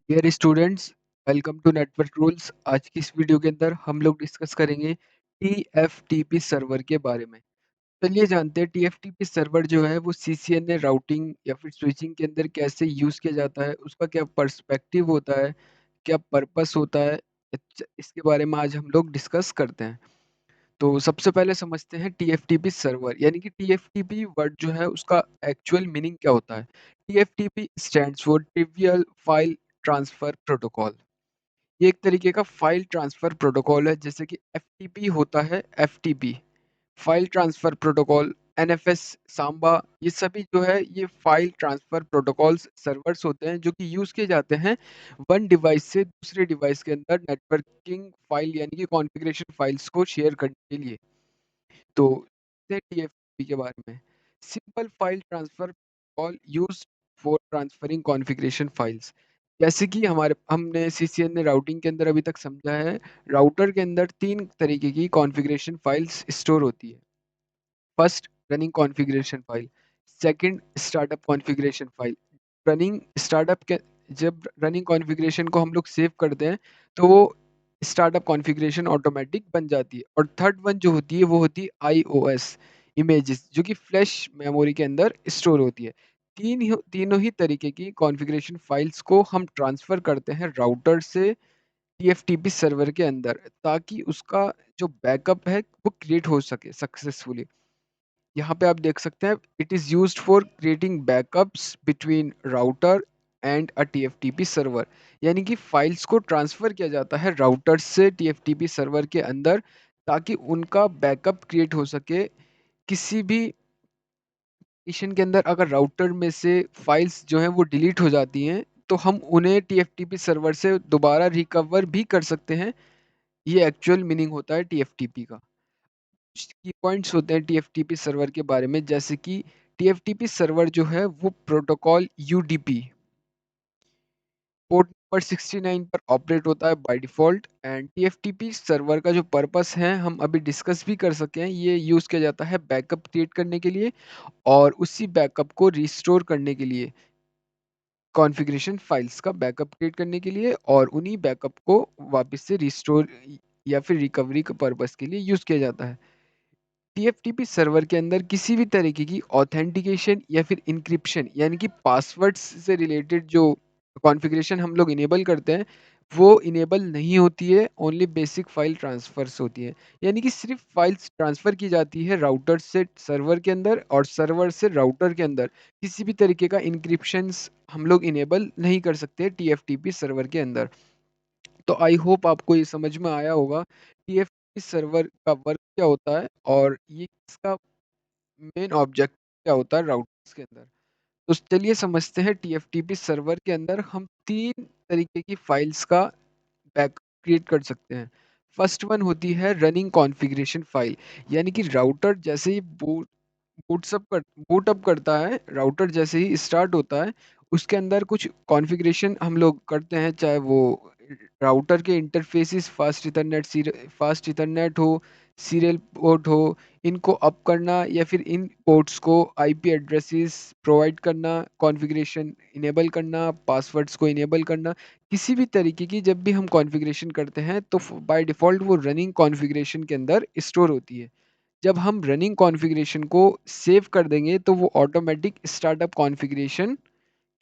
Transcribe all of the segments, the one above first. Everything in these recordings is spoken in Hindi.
Dear students, welcome to network rules. आज की इस वीडियो के अंदर हम लोग डिस्कस करेंगे टीएफटीपी सर्वर के बारे में। चलिए जानते हैं टीएफटीपी सर्वर जो है वो सीसीएनए राउटिंग या फिर स्विचिंग के अंदर कैसे यूज़ किया जाता है, उसका क्या पर्सपेक्टिव होता है, क्या पर्पस होता है। इसके बारे में आज हम लोग डिस्कस करते हैं। तो सबसे पहले समझते हैं टीएफटीपी सर्वर यानी कि टीएफटीपी वर्ड जो है उसका एक्चुअल मीनिंग क्या होता है। TFTP stands for trivial file transfer protocol. ये एक तरीके का फाइल ट्रांसफर प्रोटोकॉल है, जैसे कि एफटीपी होता है, FTP file transfer protocol, NFS, Samba, ये सभी जो है ये फाइल ट्रांसफर प्रोटोकॉल्स सर्वर्स होते हैं जो कि यूज किए जाते हैं वन डिवाइस से दूसरे डिवाइस के अंदर नेटवर्किंग फाइल यानी कि कॉन्फ़िगरेशन फाइल्स को शेयर करने के लिए। तो टीएफटीपी के बारे में, simple file transfer call used for transferring configuration files. जैसे कि हमारे हमने सीसीएनए राउटिंग के अंदर अभी तक समझा है, राउटर के अंदर 3 तरीके की कॉन्फ़िगरेशन फाइल्स स्टोर होती है। First, running configuration file, second, startup configuration file. Running startup के जब रनिंग कॉन्फ़िगरेशन को हम लोग सेव करते हैं तो वो स्टार्टअप कॉन्फ़िगरेशन ऑटोमेटिक बन जाती है। और थर्ड वन जो होती है वो होती है आईओएस इमेजेस, जो कि फ्लैश मेमोरी के अंदर स्टोर होती है। तीनों ही तरीके की कॉन्फ़िगरेशन फाइल्स को हम ट्रांसफ़र करते हैं राउटर से टीएफटीपी सर्वर के अंदर, ताकि उसका जो बैकअप है वो क्रिएट हो सके सक्सेसफुली। यहाँ पे आप देख सकते हैं, it is used for creating backups between router and a TFTP server. यानी कि फाइल्स को ट्रांसफ़र किया जाता है राउटर से टीएफटीपी सर्वर के अंदर, ताकि उनका बैकअप क्रिएट हो सके। किसी भी मिशन के अंदर अगर राउटर में से फाइल्स जो हैं वो डिलीट हो जाती हैं, तो हम उन्हें टीएफटीपी सर्वर से दोबारा रिकवर भी कर सकते हैं। ये एक्चुअल मीनिंग होता है टीएफटीपी का। कुछ की पॉइंट्स होते हैं टीएफटीपी सर्वर के बारे में, जैसे कि टीएफटीपी सर्वर जो है वो प्रोटोकॉल यूडीपी पोर्ट नंबर 69 पर ऑपरेट होता है by default. And TFTP server का जो पर्पस है हम अभी डिस्कस भी कर सके हैं, ये यूज़ किया जाता है बैकअप क्रिएट करने के लिए और उसी बैकअप को रिस्टोर करने के लिए, कॉन्फ़िगरेशन फाइल्स का बैकअप क्रिएट करने के लिए और उन्हीं बैकअप को वापस से रिस्टोर या फिर रिकवरी के पर्पस के लिए यूज़ किया जाता है। टीएफटीपी सर्वर के अंदर किसी भी तरीके की ऑथेंटिकेशन या फिर इंक्रिप्शन यानी कि पासवर्ड्स से रिलेटेड जो कॉन्फ़िगरेशन हम लोग इनेबल करते हैं, वो इनेबल नहीं होती है, ओनली बेसिक फाइल ट्रांसफर्स होती है। यानी कि सिर्फ फाइल्स ट्रांसफ़र की जाती है राउटर से सर्वर के अंदर और सर्वर से राउटर के अंदर। किसी भी तरीके का इंक्रिप्शंस हम लोग इनेबल नहीं कर सकते टीएफटीपी सर्वर के अंदर। तो आई होप आपको ये समझ में आया होगा टीएफटीपी सर्वर का वर्क क्या होता है और ये इसका मेन ऑब्जेक्ट क्या होता है राउटर्स के अंदर। तो चलिए समझते हैं टीएफटीपी सर्वर के अंदर हम 3 तरीके की फाइल्स का बैकअप क्रिएट कर सकते हैं। फर्स्ट वन होती है रनिंग कॉन्फ़िगरेशन फाइल, यानी कि राउटर जैसे ही बूट अप करता है, राउटर जैसे ही स्टार्ट होता है, उसके अंदर कुछ कॉन्फ़िगरेशन हम लोग करते हैं, चाहे वो राउटर के इंटरफ़ेसेस फ़ास्ट ईथरनेट हो, सीरियल पोर्ट हो, इनको अप करना या फिर इन पोर्ट्स को आईपी एड्रेसेस प्रोवाइड करना, कॉन्फ़िगरेशन इनेबल करना, पासवर्ड्स को इनेबल करना। किसी भी तरीके की जब भी हम कॉन्फ़िगरेशन करते हैं तो बाय डिफ़ॉल्ट वो रनिंग कॉन्फ़िगरेशन के अंदर स्टोर होती है। जब हम रनिंग कॉन्फ़िगरेशन को सेव कर देंगे तो वो ऑटोमेटिक स्टार्टअप कॉन्फ़िगरेशन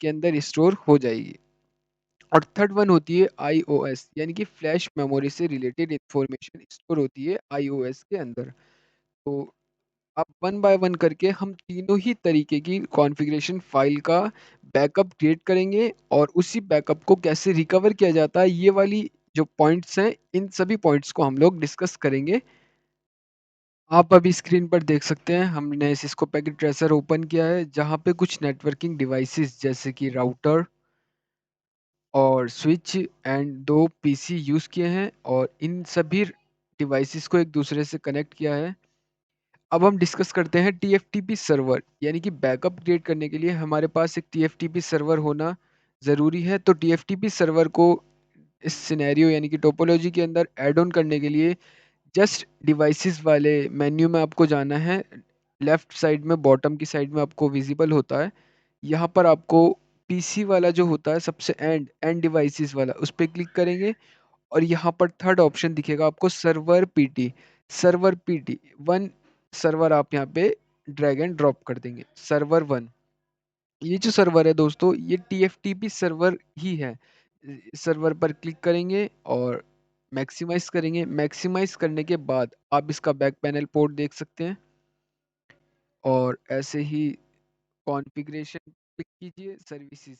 के अंदर स्टोर हो जाएगी। और थर्ड वन होती है आईओएस, यानी कि फ्लैश मेमोरी से रिलेटेड इंफॉर्मेशन स्टोर होती है आईओएस के अंदर। तो अब वन बाय वन करके हम तीनों ही तरीके की कॉन्फ़िगरेशन फ़ाइल का बैकअप क्रिएट करेंगे और उसी बैकअप को कैसे रिकवर किया जाता है, ये वाली जो पॉइंट्स हैं, इन सभी पॉइंट्स को हम लोग डिस्कस करेंगे। आप अभी स्क्रीन पर देख सकते हैं, हमने सिस्को पैकेट ट्रेसर ओपन किया है, जहाँ पे कुछ नेटवर्किंग डिवाइसेस जैसे कि राउटर और स्विच एंड 2 पीसी यूज़ किए हैं और इन सभी डिवाइसेस को एक दूसरे से कनेक्ट किया है। अब हम डिस्कस करते हैं टीएफटीपी सर्वर, यानी कि बैकअप क्रिएट करने के लिए हमारे पास एक टीएफटीपी सर्वर होना ज़रूरी है। तो टीएफटीपी सर्वर को इस सिनेरियो यानी कि टोपोलॉजी के अंदर ऐड ऑन करने के लिए जस्ट डिवाइसेस वाले मेन्यू में आपको जाना है। लेफ्ट साइड में बॉटम की साइड में आपको विजिबल होता है। यहाँ पर आपको पीसी वाला जो होता है सबसे एंड डिवाइसेस वाला उस पे क्लिक करेंगे और यहाँ पर थर्ड ऑप्शन दिखेगा आपको सर्वर पीटी वन सर्वर आप यहाँ पे ड्रैग एंड ड्रॉप कर देंगे सर्वर वन। ये जो सर्वर है दोस्तों ये टीएफटीपी सर्वर ही है। सर्वर पर क्लिक करेंगे और मैक्सिमाइज करेंगे। मैक्सिमाइज करने के बाद आप इसका बैक पैनल पोर्ट देख सकते हैं और ऐसे ही कॉन्फ़िगरेशन क्लिक कीजिए। सर्विसेज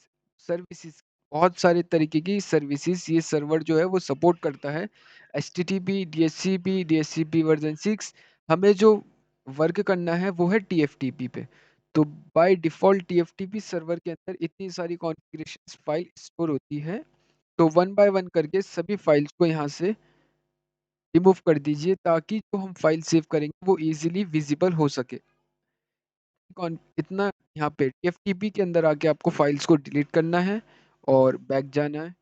सर्विसेज बहुत सारे तरीके की सर्विसेज ये सर्वर जो है वो सपोर्ट करता है। एचटीटीपी डीएचसीपी वर्जन 6 हमें जो वर्क करना है वो है टीएफटीपी पे। तो बाय डिफ़ॉल्ट टीएफटीपी सर्वर के अंदर इतनी सारी कॉन्फ़िगरेशंस फाइल स्टोर होती है। तो वन बाय वन करके सभी फाइल्स को यहाँ से रिमूव कर दीजिए ताकि जो हम फाइल सेव करेंगे वो इजीली विजिबल हो सके। इतना यहाँ पे टीएफटीपी के अंदर आके आपको फाइल्स को डिलीट करना है और बैक जाना है।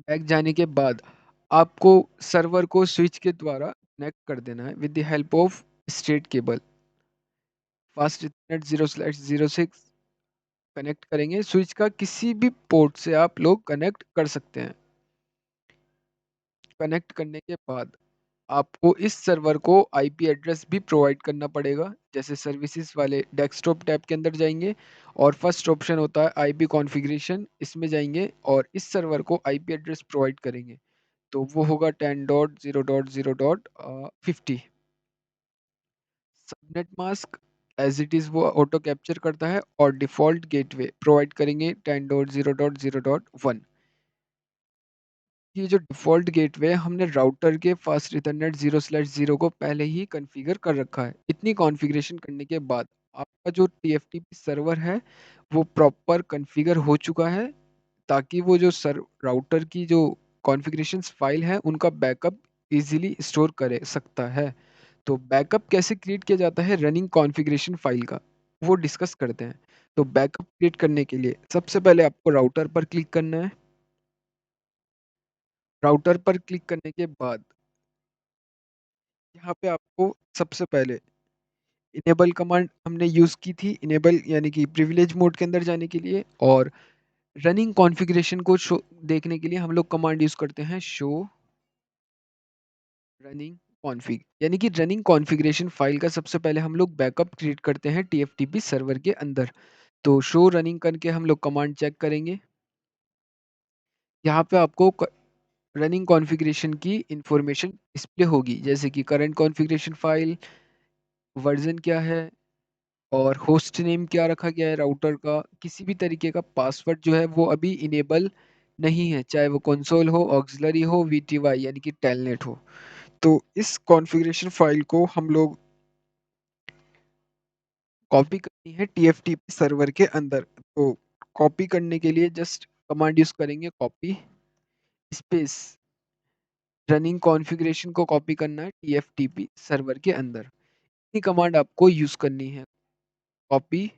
बैक जाने के बाद आपको सर्वर को स्विच के द्वारा कनेक्ट कर देना है with the help of straight cable. Fast Ethernet 0/06 connect करेंगे। स्विच का किसी भी पोर्ट से आप लोग कनेक्ट कर सकते हैं। कनेक्ट करने के बाद आपको इस सर्वर को आईपी एड्रेस भी प्रोवाइड करना पड़ेगा। जैसे सर्विसेज वाले डेस्कटॉप टैब के अंदर जाएंगे और फर्स्ट ऑप्शन होता है आईपी कॉन्फ़िगरेशन, इसमें जाएंगे और इस सर्वर को आईपी एड्रेस प्रोवाइड करेंगे। तो वो होगा 10.0.0.50। Subnet mask as it is वो ऑटो कैप्चर करता है और डिफ़ॉल्ट गेटवे प्रोवाइड करेंगे 10.0.0.1। ये जो डिफ़ॉल्ट गेटवे है हमने राउटर के फास्ट इथरनेट 0/0 को पहले ही कॉन्फ़िगर कर रखा है। इतनी कॉन्फ़िगरेशन करने के बाद आपका जो टीएफटीपी सर्वर है वो प्रॉपर कॉन्फ़िगर हो चुका है ताकि वो जो राउटर की जो कॉन्फ़िगरेशंस फाइल है उनका बैकअप इजीली स्टोर करे सकता है। तो बैकअप कैसे क्रिएट किया जाता है रनिंग कॉन्फ़िगरेशन फाइल का, वो डिस्कस करते हैं। तो बैकअप क्रिएट करने के लिए सबसे पहले आपको राउटर पर क्लिक करना है। राउटर पर क्लिक करने के बाद यहाँ पे आपको सबसे पहले इनेबल कमांड हमने यूज़ की थी। इनेबल यानी कि प्रिविलेज मोड के अंदर जाने के लिए और रनिंग कॉन्फ़िगरेशन को शो देखने के लिए हम लोग कमांड यूज़ करते हैं शो रनिंग कॉन्फ़िग। यानी कि रनिंग कॉन्फ़िगरेशन फ़ाइल का सबसे पहले हम लोग बैकअप क्रिएट करते हैं टीएफटीपी सर्वर के अंदर। तो शो रनिंग करके हम लोग कमांड चेक करेंगे। यहाँ पे आपको रनिंग कॉन्फ़िगरेशन की इंफॉर्मेशन डिस्प्ले होगी जैसे कि करंट कॉन्फ़िगरेशन फ़ाइल, वर्ज़न क्या है और होस्ट नेम क्या रखा गया है राउटर का। किसी भी तरीके का पासवर्ड जो है वो अभी इनेबल नहीं है, चाहे वो कंसोल हो, ऑक्सिलरी हो, वीटीवाई यानी कि टेलनेट हो। तो इस कॉन्फ़िगरेशन फ़ाइल को हम लोग कॉपी करनी है टीएफटीपी सर्वर के अंदर। तो कॉपी करने के लिए जस्ट कमांड यूज़ करेंगे कॉपी स्पेस रनिंग कॉन्फ़िगरेशन को कॉपी करना है टीएफटीपी सर्वर के अंदर। ये कमांड आपको यूज़ करनी है। कॉपी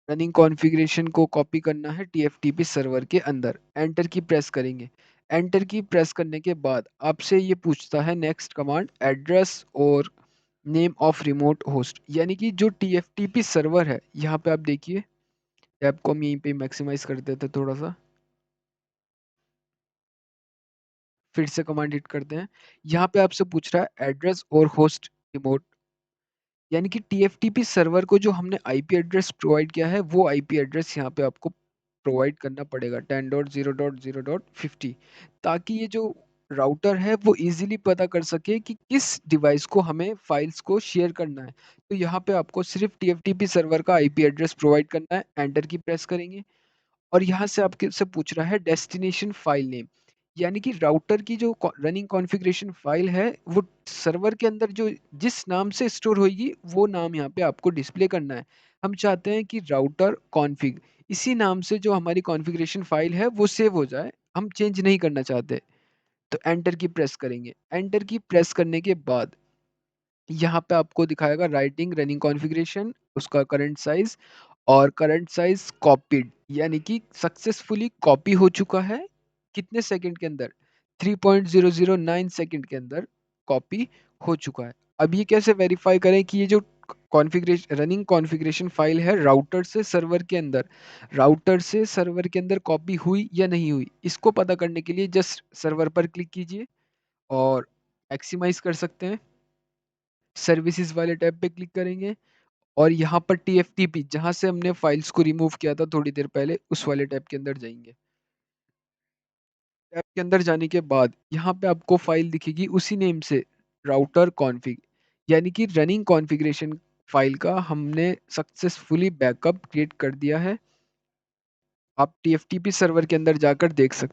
रनिंग कॉन्फ़िगरेशन को कॉपी करना है टीएफटीपी सर्वर के अंदर। एंटर की प्रेस करेंगे। एंटर की प्रेस करने के बाद आपसे ये पूछता है नेक्स्ट कमांड एड्रेस और नेम ऑफ रिमोट होस्ट यानी कि जो टीएफटीपी सर्वर है यहाँ पे आप देखिए टैब को हम यहीं पे मैक्सिमाइज कर देते हैं थोड़ा सा। फिर से कमांड हिट करते हैं। यहाँ पे आपसे पूछ रहा है एड्रेस और होस्ट रिमोट यानी कि टीएफटीपी सर्वर को जो हमने आईपी एड्रेस प्रोवाइड किया है वो आईपी एड्रेस यहाँ पे आपको प्रोवाइड करना पड़ेगा 10.0.0.50 ताकि ये जो राउटर है वो इजीली पता कर सके कि किस डिवाइस को हमें फाइल्स को शेयर करना है। तो यहाँ पे आपको सिर्फ टीएफटीपी सर्वर का आईपी एड्रेस प्रोवाइड करना है। एंटर की प्रेस करेंगे और यहाँ से आपके से पूछ रहा है डेस्टिनेशन फाइल नेम यानी कि राउटर की जो रनिंग कॉन्फ़िगरेशन फाइल है वो सर्वर के अंदर जो जिस नाम से स्टोर होगी वो नाम यहाँ पे आपको डिस्प्ले करना है। हम चाहते हैं कि राउटर कॉन्फ़िग इसी नाम से जो हमारी कॉन्फ़िगरेशन फाइल है वो सेव हो जाए, हम चेंज नहीं करना चाहते। तो एंटर की प्रेस करेंगे। एंटर की प्रेस करने के बाद यहाँ पे आपको दिखाएगा राइटिंग रनिंग कॉन्फ़िगरेशन उसका करंट साइज़ और करंट साइज़ कॉपीड यानी कि सक्सेसफुली कॉपी हो चुका है। कितने सेकंड के अंदर? 3.009 सेकंड के अंदर कॉपी हो चुका है। अब ये कैसे वेरीफाई करें कि ये जो रनिंग कॉन्फ़िगरेशन फ़ाइल है राउटर से सर्वर के अंदर। राउटर से सर्वर के अंदर कॉपी हुई या नहीं हुई, इसको पता करने के लिए जस्ट सर्वर पर क्लिक कीजिए और मैक्सिमाइज़ कर सकते हैं। सर्विसेज़ वाले टैब पे क्लिक करेंगे और यहाँ पर टीएफटीपी जहाँ से हमने फ़ाइल्स को रिमूव किया था थोड़ी देर पहले, उस वाले टैब के अंदर जाएँगे। टैब के अंदर जाने के बाद यहाँ पे आपको फ़ाइल दिखेगी उसी नेम से, राउटर कॉन्फ़िग, यानी कि रनिंग कॉन्फ़िगरेशन फ़ाइल का हमने सक्सेसफुली बैकअप क्रिएट कर दिया है। आप टीएफटीपी सर्वर के अंदर जाकर देख सकते हैं।